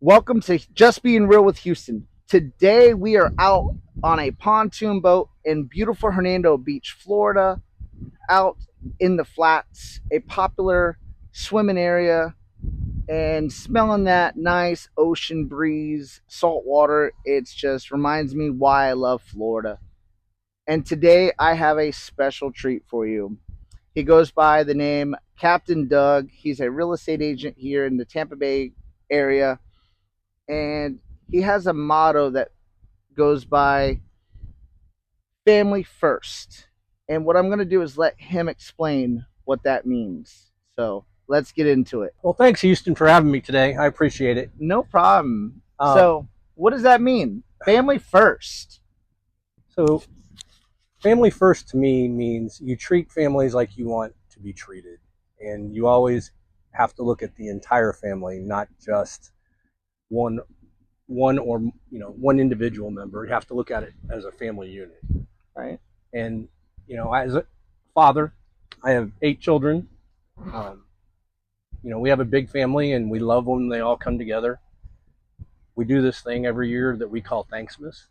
Welcome to Just Being Real with Houston. Today we are out on a pontoon boat in beautiful Hernando Beach, Florida, out in the flats, a popular swimming area, and smelling that nice ocean breeze, salt water. It just reminds me why I love Florida. And today I have a special treat for you. He goes by the name Captain Doug. He's a real estate agent here in the Tampa Bay area, and he has a motto that goes by family first. And what I'm going to do is let him explain what that means. So let's get into it. Well, thanks, Houston, for having me today. I appreciate it. No problem. Um, So, what does that mean? Family first. so, family first to me means you treat families like you want to be treated, and you always have to look at the entire family, not just one, one individual member. You have to look at it as a family unit, Right? and as a father, I have 8 children. Um, we have a big family, and we love when they all come together. We do this thing every year that we call Thanksmas.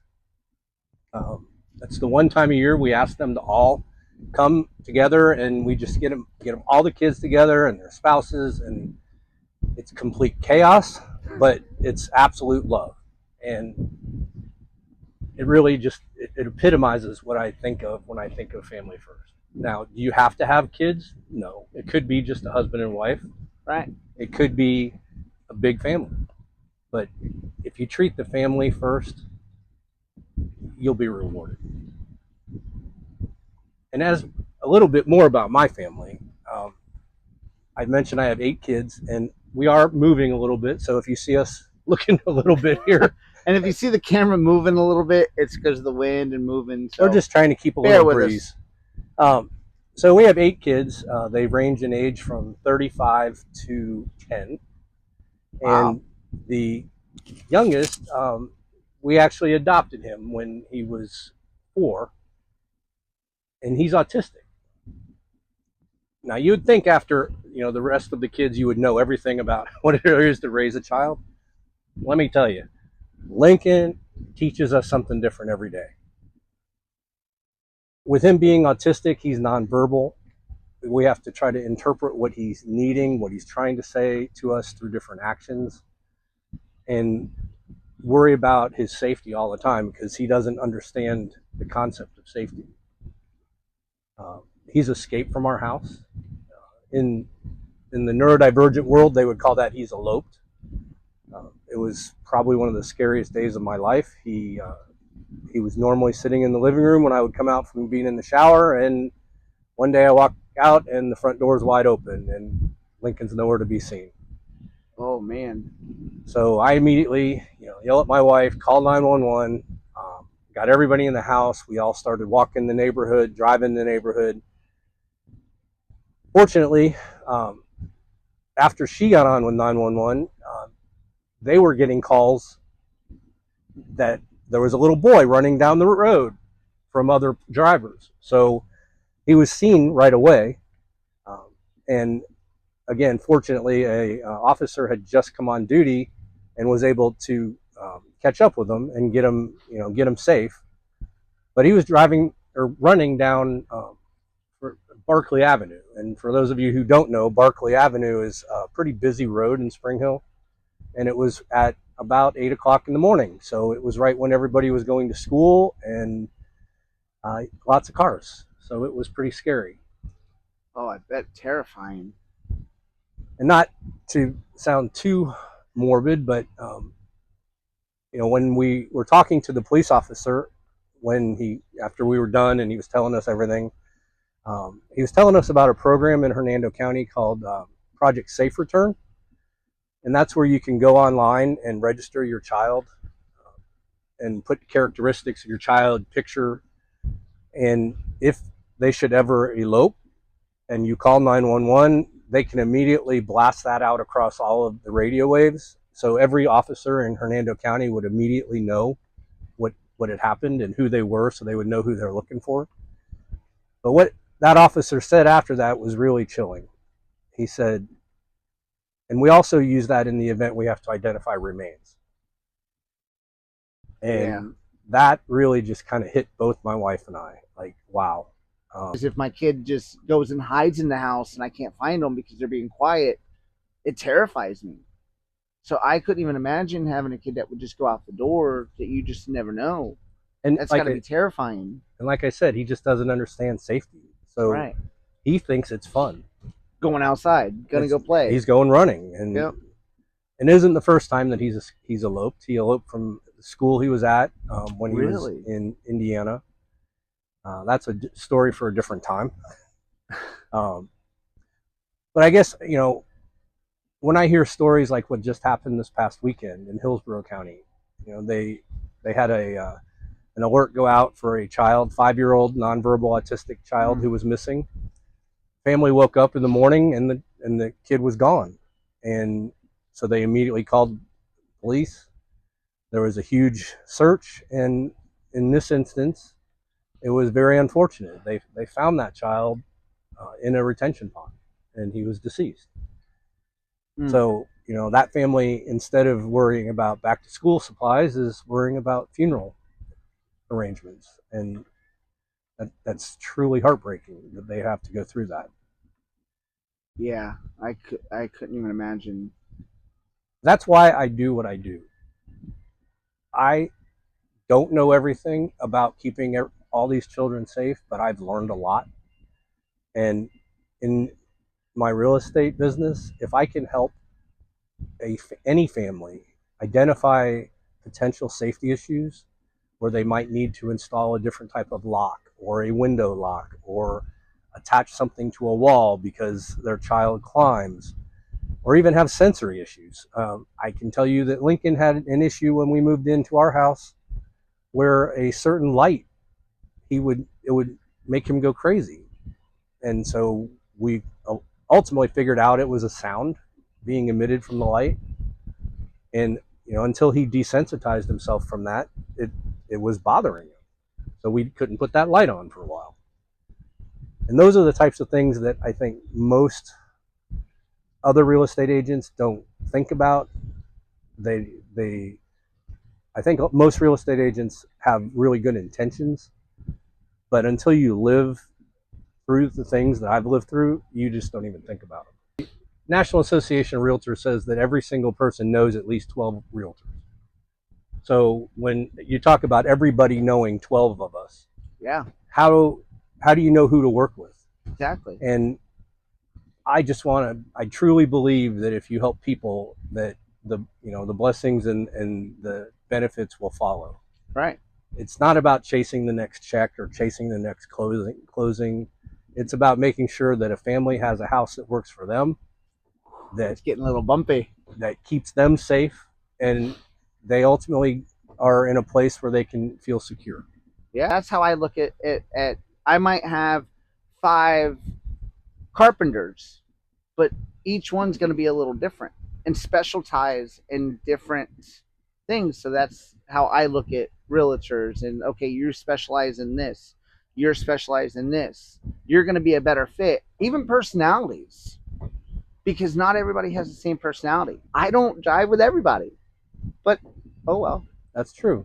That's the one time a year we ask them to all come together, and we just get them all the kids together and their spouses, and it's complete chaos, but it's absolute love, and it really just it epitomizes what I think of when I think of family first. Now, do you have to have kids? No, it could be just a husband and wife. Right. It could be a big family, but if you treat the family first, you'll be rewarded. And as a little bit more about my family, I mentioned I have 8 kids, and we are moving a little bit. So if you see us looking a little bit here, And if you see the camera moving a little bit, it's because of the wind and moving. So we're just trying to keep a bear little with breeze. us. So we have 8 kids. They range in age from 35 to 10. Wow. And the youngest, we actually adopted him when he was 4, and he's autistic. Now, you would think after the rest of the kids, you would know everything about what it is to raise a child. Let me tell you, Lincoln teaches us something different every day. With him being autistic, he's nonverbal. We have to try to interpret what he's needing, what he's trying to say to us through different actions, and worry about his safety all the time because he doesn't understand the concept of safety. He's escaped from our house. In the neurodivergent world, they would call that he's eloped. It was probably one of the scariest days of my life. He was normally sitting in the living room when I would come out from being in the shower, and one day I walked out and the front door is wide open and Lincoln's nowhere to be seen. Oh, man. So I immediately, yell at my wife, call 911, got everybody in the house. We all started walking the neighborhood, driving the neighborhood. Fortunately, after she got on with 911, they were getting calls that there was a little boy running down the road from other drivers. So he was seen right away. And again, fortunately, a officer had just come on duty and was able to catch up with him and get him safe. But he was driving or running down Barclay Avenue. And for those of you who don't know, Barclay Avenue is a pretty busy road in Spring Hill. And it was at about 8 o'clock in the morning. So it was right when everybody was going to school and lots of cars. So it was pretty scary. Oh, I bet terrifying. And not to sound too morbid, but when we were talking to the police officer, after we were done and he was telling us everything, he was telling us about a program in Hernando County called Project Safe Return. And that's where you can go online and register your child and put characteristics of your child, picture, and if they should ever elope and you call 911, they can immediately blast that out across all of the radio waves. So every officer in Hernando County would immediately know what had happened and who they were, so they would know who they're looking for. But what that officer said after that was really chilling. He said, And we also use that in the event we have to identify remains. Yeah. And that really just kind of hit both my wife and I. Like, wow. Because if my kid just goes and hides in the house and I can't find them because they're being quiet, it terrifies me. So I couldn't even imagine having a kid that would just go out the door that you just never know. And That's got to be terrifying. And like I said, he just doesn't understand safety. So right. He thinks it's fun. Going outside, gonna go play. He's going running, and yep. It isn't the first time that he's eloped. He eloped from the school he was at when he was in Indiana. That's a story for a different time. But I guess, when I hear stories like what just happened this past weekend in Hillsborough County, they had an alert go out for a child, 5-year-old nonverbal autistic child who was missing. Family woke up in the morning and the kid was gone, and so they immediately called police. There was a huge search, and in this instance, it was very unfortunate. They found that child in a retention pond, and he was deceased. So, that family, instead of worrying about back to school supplies, is worrying about funeral arrangements. And that's truly heartbreaking that they have to go through that. Yeah, I couldn't even imagine. That's why I do what I do. I don't know everything about keeping all these children safe, but I've learned a lot. And in my real estate business, if I can help any family identify potential safety issues where they might need to install a different type of lock or a window lock or attach something to a wall because their child climbs, or even have sensory issues. I can tell you that Lincoln had an issue when we moved into our house where a certain light, it would make him go crazy. And so we ultimately figured out it was a sound being emitted from the light. And, until he desensitized himself from that, it was bothering him. So we couldn't put that light on for a while. And those are the types of things that I think most other real estate agents don't think about. I think most real estate agents have really good intentions, but until you live through the things that I've lived through, you just don't even think about them. National Association of Realtors says that every single person knows at least 12 realtors. So when you talk about everybody knowing 12 of us, yeah, how do you know who to work with? Exactly. And I truly believe that if you help people, that the blessings and the benefits will follow. Right. It's not about chasing the next check or chasing the next closing. It's about making sure that a family has a house that works for them, that it's getting a little bumpy, that keeps them safe, and they ultimately are in a place where they can feel secure. Yeah, that's how I look at it. I might have 5 carpenters, but each one's going to be a little different and specialize in different things. So that's how I look at realtors. And okay, you specialize in this, you're specialized in this, you're going to be a better fit. Even personalities, because not everybody has the same personality. I don't jive with everybody, but oh well. That's true.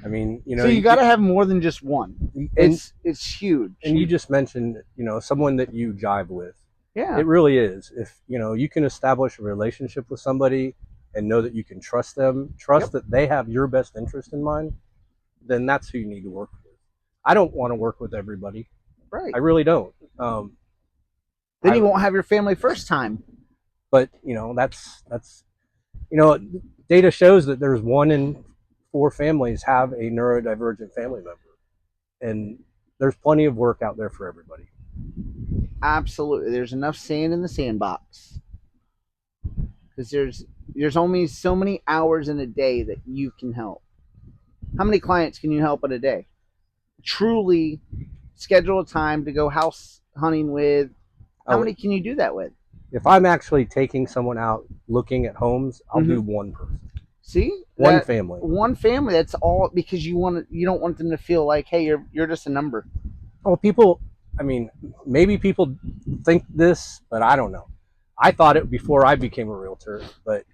I mean, so you got to have more than just one. It's huge. And you just mentioned, someone that you jive with. Yeah. It really is. If, you can establish a relationship with somebody and know that you can trust them, that they have your best interest in mind, then that's who you need to work with. I don't want to work with everybody. Right. I really don't. Then you won't have your family first time. But, that's data shows that there's 1 in 4 families have a neurodivergent family member. And there's plenty of work out there for everybody. Absolutely. There's enough sand in the sandbox. Because there's only so many hours in a day that you can help. How many clients can you help in a day? Truly schedule a time to go house hunting with. How many can you do that with? If I'm actually taking someone out looking at homes, I'll do 1 person. See? One family. One family. That's all, because you don't want them to feel like, hey, you're just a number. Oh, maybe people think this, but I don't know. I thought it before I became a realtor, but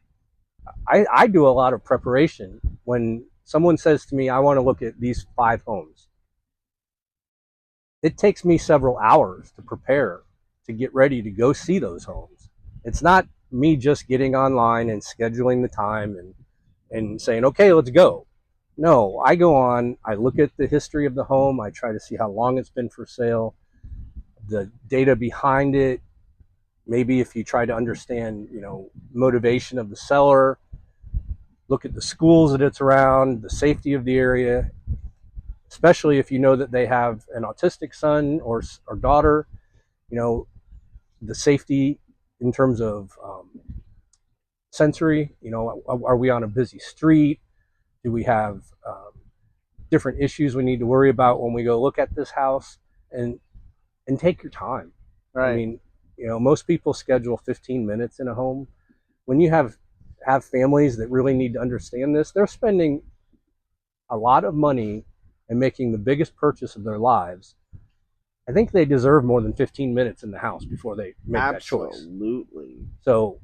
I do a lot of preparation. When someone says to me, I want to look at these 5 homes, it takes me several hours to prepare to get ready to go see those homes. It's not me just getting online and scheduling the time and saying, okay, let's go. No, I go on, I look at the history of the home, I try to see how long it's been for sale, the data behind it. Maybe if you try to understand, motivation of the seller, look at the schools that it's around, the safety of the area, especially if you know that they have an autistic son or daughter, you know, the safety in terms of sensory, are we on a busy street? Do we have different issues we need to worry about when we go look at this house? And take your time. Right. I mean, most people schedule 15 minutes in a home. When you have families that really need to understand this, they're spending a lot of money and making the biggest purchase of their lives. I think they deserve more than 15 minutes in the house before they make that choice. Absolutely. So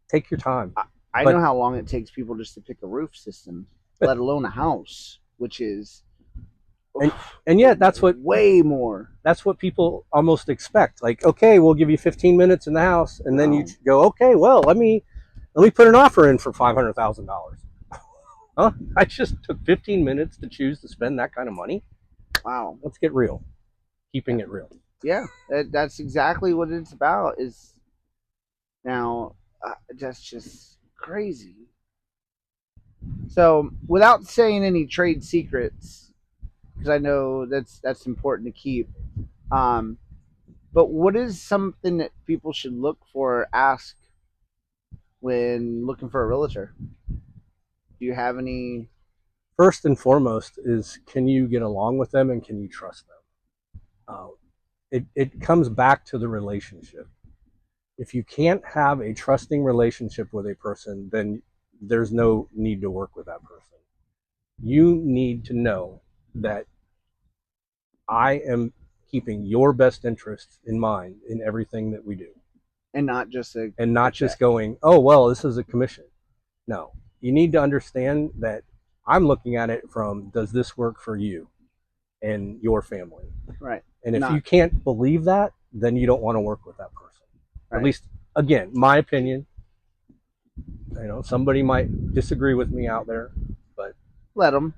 take your time. I know how long it takes people just to pick a roof system, let alone a house, which is and yet that's what way more. That's what people almost expect. Like, okay, we'll give you 15 minutes in the house, and then you go, okay, well, let me put an offer in for $500,000. Huh? I just took 15 minutes to choose to spend that kind of money. Wow. Let's get real. Keeping it real. Yeah, that's exactly what it's about. Is now that's just crazy. So, without saying any trade secrets, because I know that's important to keep. But what is something that people should look for or ask when looking for a realtor? Do you have any? First and foremost is, can you get along with them and can you trust them? It comes back to the relationship. If you can't have a trusting relationship with a person, then there's no need to work with that person. You need to know that I am keeping your best interests in mind in everything that we do. And not just going, oh, well, this is a commission. No, you need to understand that I'm looking at it from, does this work for you and your family? Right. And if you can't believe that, then you don't want to work with that person. Right. At least, again, my opinion. Somebody might disagree with me out there, but let them.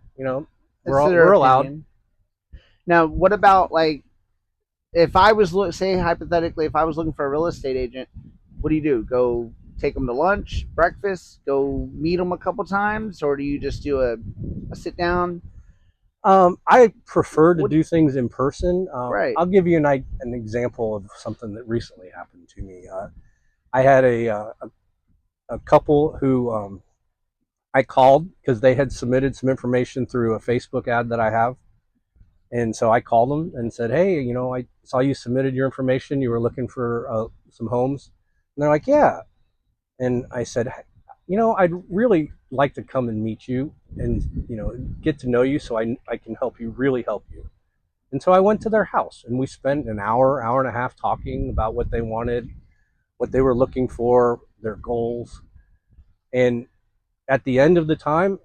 We're allowed. Now, what about, like, if I was say hypothetically, if I was looking for a real estate agent, what do? Go take them to lunch, breakfast, go meet them a couple times, or do you just do a sit down? I prefer to do things in person. Right. I'll give you an example of something that recently happened to me. I had a couple who I called because they had submitted some information through a Facebook ad that I have. And so I called them and said, hey, I saw you submitted your information. You were looking for some homes. And they're like, yeah. And I said, I'd really like to come and meet you and, get to know you so I can really help you. And so I went to their house and we spent an hour and a half talking about what they wanted, what they were looking for, their goals. And at the end of the time,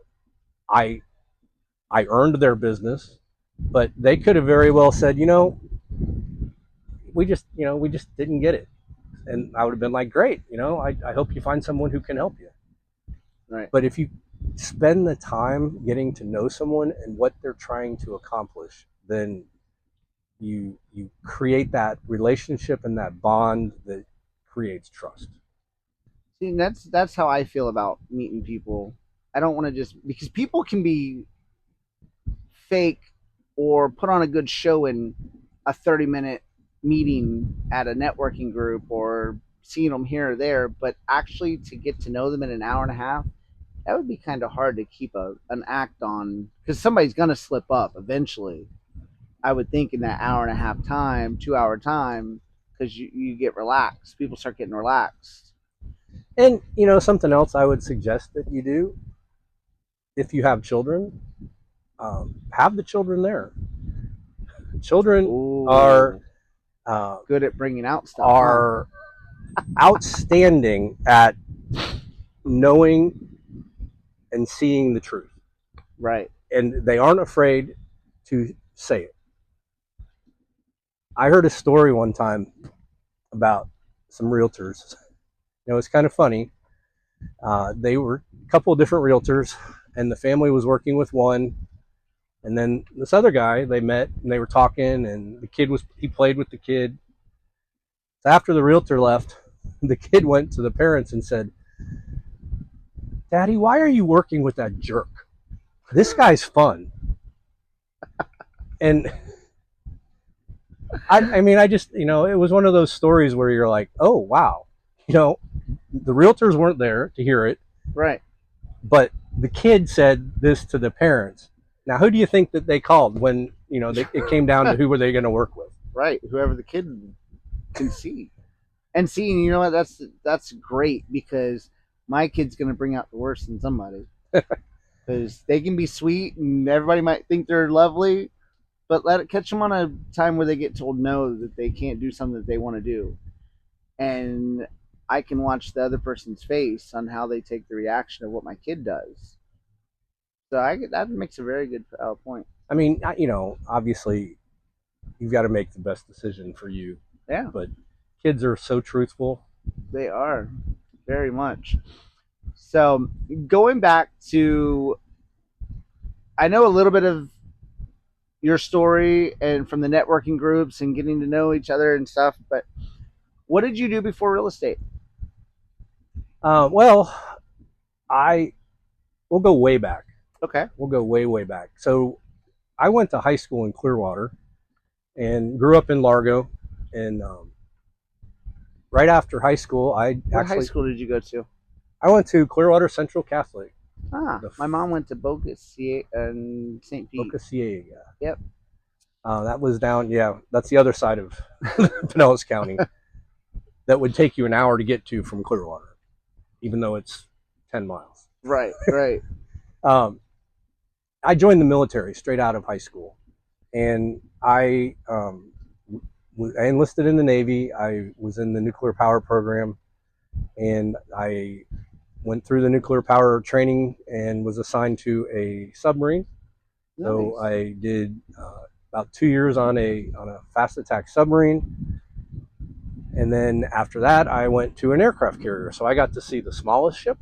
I earned their business, but they could have very well said, we just didn't get it. And I would have been like, great, I hope you find someone who can help you. Right. But if you spend the time getting to know someone and what they're trying to accomplish, then you create that relationship and that bond that creates trust. See, that's how I feel about meeting people. I don't want to just, because people can be fake or put on a good show in a 30-minute meeting at a networking group or seeing them here or there, but actually to get to know them in an hour and a half, that would be kind of hard to keep an act on, because somebody's going to slip up eventually. I would think in that hour and a half time, 2 hour time, because you get relaxed. People start getting relaxed. And, something else I would suggest that you do, if you have children, have the children there. Children are good at bringing out stuff. Are outstanding at knowing and seeing the truth. Right. And they aren't afraid to say it. I heard a story one time about some realtors. It's kind of funny. They were a couple of different realtors, and the family was working with one. And then this other guy, they met and they were talking, and he played with the kid. So after the realtor left, the kid went to the parents and said, "Daddy, why are you working with that jerk? This guy's fun." And I mean, I just, it was one of those stories where you're like, oh, wow. The realtors weren't there to hear it, Right. but the kid said this to the parents. Now, who do you think that they called when, it came down to who were they going to work with? Right. Whoever the kid can see. And seeing, you know what, that's great, because my kid's gonna bring out the worst in somebody. Because they can be sweet and everybody might think they're lovely, but let it catch them on a time where they get told no, that they can't do something that they want to do, and I can watch the other person's face on how they take the reaction of what my kid does. So that makes a very good point. I mean, obviously, you've got to make the best decision for you. Yeah, but kids are so truthful. They are, very much. So going back to, I know a little bit of your story and from the networking groups and getting to know each other and stuff, but what did you do before real estate? Well, we'll go way back. Okay. We'll go way, way back. So I went to high school in Clearwater and grew up in Largo. And right after high school, What high school did you go to? I went to Clearwater Central Catholic. My mom went to Boca and St. Pete. Boca Ciega. Yep. That was down, that's the other side of Pinellas County. That would take you an hour to get to from Clearwater, even though it's 10 miles. Right. I joined the military straight out of high school, and I enlisted in the Navy. I was in the nuclear power program, and I went through the nuclear power training and was assigned to a submarine. Nice. So I did about 2 years on a fast attack submarine. And then after that, I went to an aircraft carrier. So I got to see the smallest ship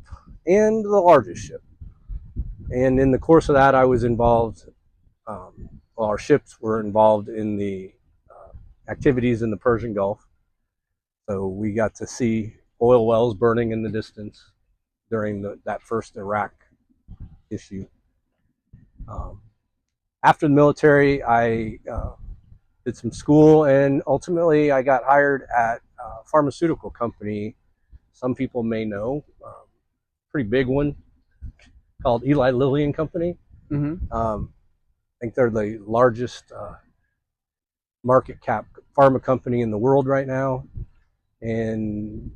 and the largest ship. And in the course of that, I was involved, our ships were involved in the activities in the Persian Gulf. So we got to see oil wells burning in the distance during that first Iraq issue. After the military, I did some school, and ultimately I got hired at a pharmaceutical company. Some people may know, pretty big one, called Eli Lilly and Company. Mm-hmm. I think they're the largest market cap pharma company in the world right now. And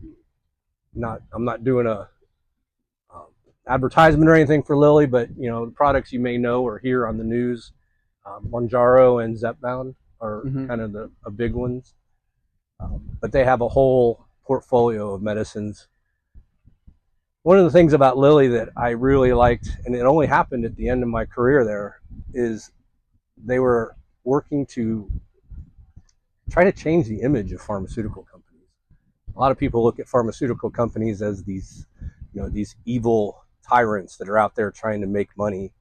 I'm not doing a advertisement or anything for Lilly, but the products you may know or hear on the news, Mounjaro and Zepbound are kind of the big ones. But they have a whole portfolio of medicines. One of the things about Lilly that I really liked, and it only happened at the end of my career there, is they were working to try to change the image of pharmaceutical companies. A lot of people look at pharmaceutical companies as these evil tyrants that are out there trying to make money.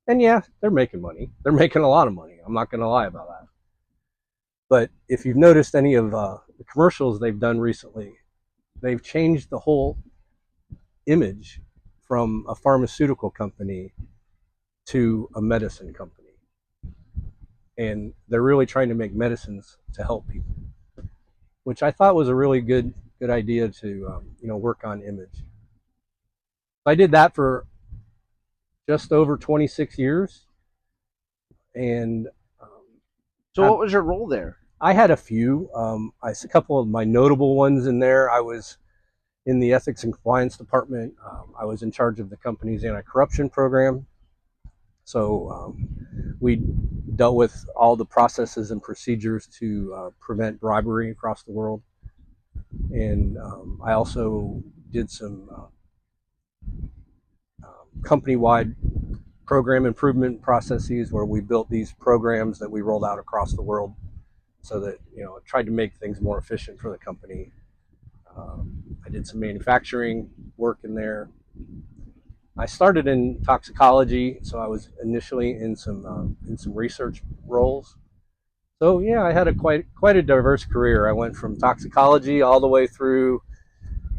And yeah, they're making money. They're making a lot of money. I'm not going to lie about that. But if you've noticed any of the commercials they've done recently, they've changed the whole image from a pharmaceutical company to a medicine company. And they're really trying to make medicines to help people, which I thought was a really good idea to work on image. I did that for just over 26 years. And so what was your role there? I had a few. A couple of my notable ones in there. I was in the ethics and compliance department. I was in charge of the company's anti-corruption program. So we dealt with all the processes and procedures to prevent bribery across the world. And I also did some company-wide program improvement processes where we built these programs that we rolled out across the world, so that tried to make things more efficient for the company. I did some manufacturing work in there. I started in toxicology, so I was initially in some research roles. So yeah, I had a quite a diverse career. I went from toxicology all the way through.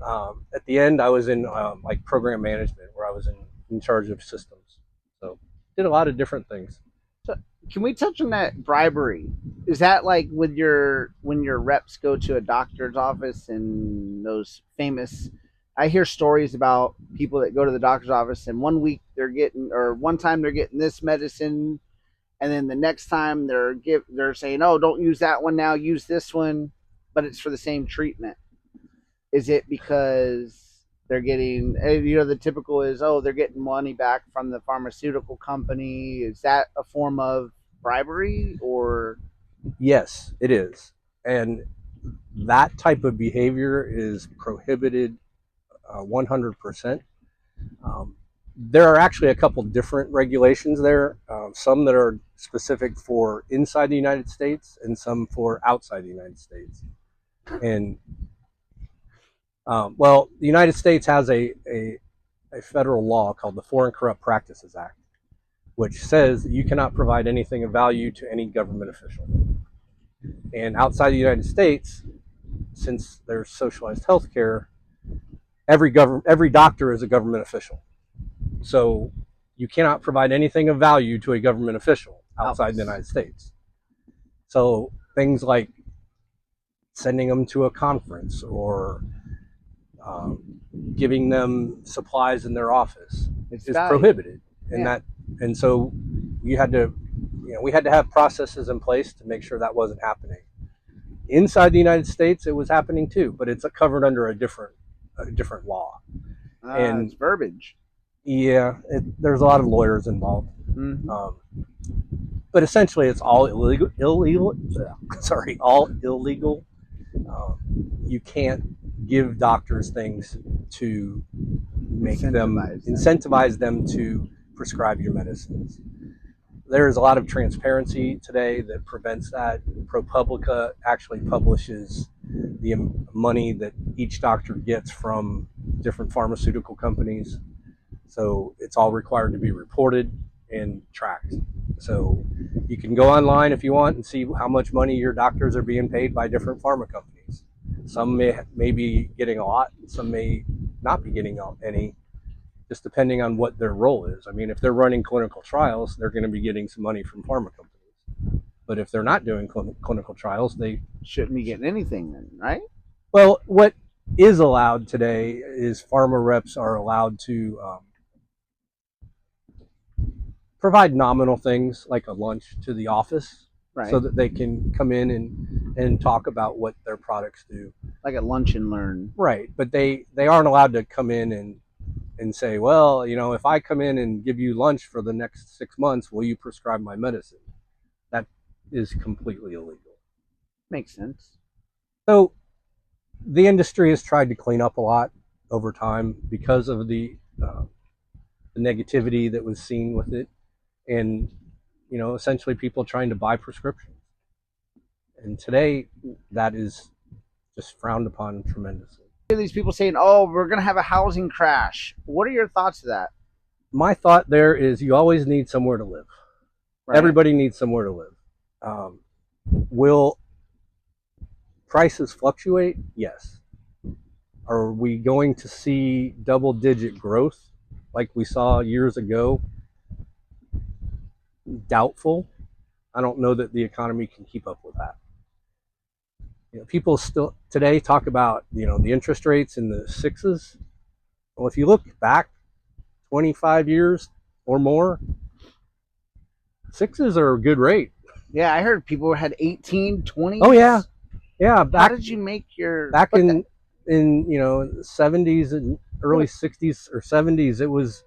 At the end, I was in like program management, where I was in charge of systems. So did a lot of different things. So, can we touch on that bribery? Is that like with your when your reps go to a doctor's office and those famous? I hear stories about people that go to the doctor's office and one week they're getting, or one time they're getting this medicine, and then the next time they're saying, oh, don't use that one now, use this one, but it's for the same treatment. Is it because they're getting, the typical is, oh, they're getting money back from the pharmaceutical company? Is that a form of bribery or? Yes, it is, and that type of behavior is prohibited 100%. Um, there are actually a couple different regulations there, some that are specific for inside the United States and some for outside the United States. And well, the United States has a federal law called the Foreign Corrupt Practices Act, which says that you cannot provide anything of value to any government official. And outside the United States, since there's socialized healthcare, every doctor is a government official. So you cannot provide anything of value to a government official outside the United States. So things like sending them to a conference or um, giving them supplies in their office is prohibited, and so we had to have processes in place to make sure that wasn't happening. Inside the United States, it was happening too, but it's covered under a different law. And It's verbiage. yeah, there's a lot of lawyers involved. Mm-hmm. But essentially, it's all illegal. Sorry, all illegal. You can't give doctors things to make incentivize them to prescribe your medicines. There is a lot of transparency today that prevents that. ProPublica actually publishes the money that each doctor gets from different pharmaceutical companies. So it's all required to be reported and tracked. So you can go online if you want and see how much money your doctors are being paid by different pharma companies. Some may be getting a lot, some may not be getting any, just depending on what their role is. I mean, if they're running clinical trials, they're going to be getting some money from pharma companies. But if they're not doing clinical trials, they shouldn't be getting anything then, right? Well, what is allowed today is pharma reps are allowed to provide nominal things like a lunch to the office, right, so that they can come in and talk about what their products do. Like a lunch and learn. Right, but they aren't allowed to come in and say, well, if I come in and give you lunch for the next 6 months, will you prescribe my medicine? That is completely illegal. Makes sense. So the industry has tried to clean up a lot over time because of the negativity that was seen with it, and essentially people trying to buy prescriptions. And today, that is just frowned upon tremendously. These people saying, "Oh, we're going to have a housing crash." What are your thoughts of that? My thought there is you always need somewhere to live. Right. Everybody needs somewhere to live. Will prices fluctuate? Yes. Are we going to see double-digit growth like we saw years ago? Doubtful. I don't know that the economy can keep up with that. People still today talk about the interest rates in the sixes. Well, if you look back 25 years or more, sixes are a good rate. Yeah, I heard people had 18, 20. Oh yeah. How did you make your in 70s and early 60s or 70s? It was.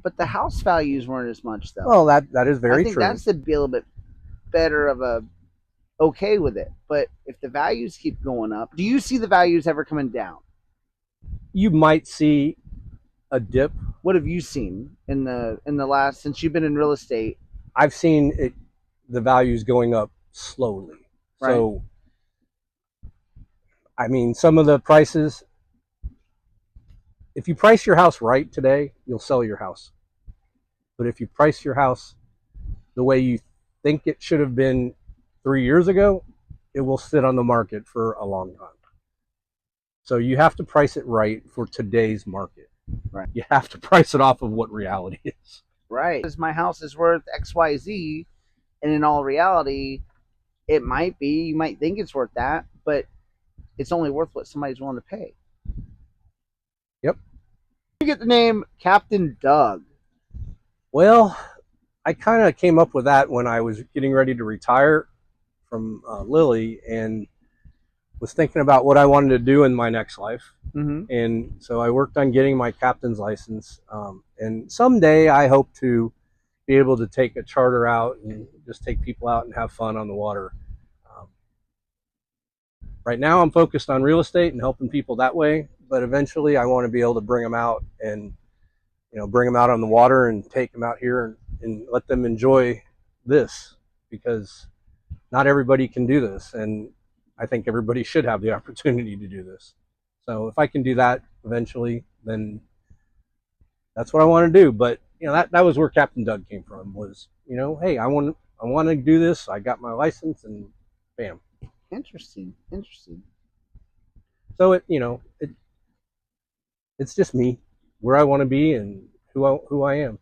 But the house values weren't as much though. Well, that is very true. That's the be a little bit better of a okay with it. But if the values keep going up, do you see the values ever coming down? You might see a dip. What have you seen in the last, since you've been in real estate? I've seen it, the values going up slowly. Right. So, I mean, some of the prices, if you price your house right today, you'll sell your house. But if you price your house the way you think it should have been 3 years ago, it will sit on the market for a long time. So you have to price it right for today's market. Right. You have to price it off of what reality is. Right. Because my house is worth XYZ, and in all reality, it might be, you might think it's worth that, but it's only worth what somebody's willing to pay. Yep. You get the name Captain Doug. Well, I kind of came up with that when I was getting ready to retire from Lilly and was thinking about what I wanted to do in my next life. Mm-hmm. And so I worked on getting my captain's license. And someday I hope to be able to take a charter out and just take people out and have fun on the water. Um, right now I'm focused on real estate and helping people that way, but eventually I want to be able to bring them out and, bring them out on the water and take them out here and let them enjoy this, because not everybody can do this. And I think everybody should have the opportunity to do this. So if I can do that eventually, then that's what I want to do. But that was where Captain Doug came from. Was hey, I want to do this. I got my license, and bam. Interesting. Interesting. So it's just me, where I want to be, and who I am.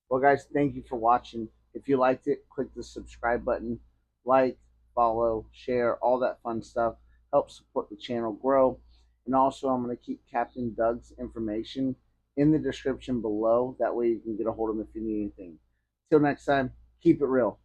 Well, guys, thank you for watching. If you liked it, click the subscribe button, like, follow, share, all that fun stuff. Help support the channel grow. And also, I'm going to keep Captain Doug's information in the description below. That way you can get a hold of him if you need anything. Till next time, keep it real.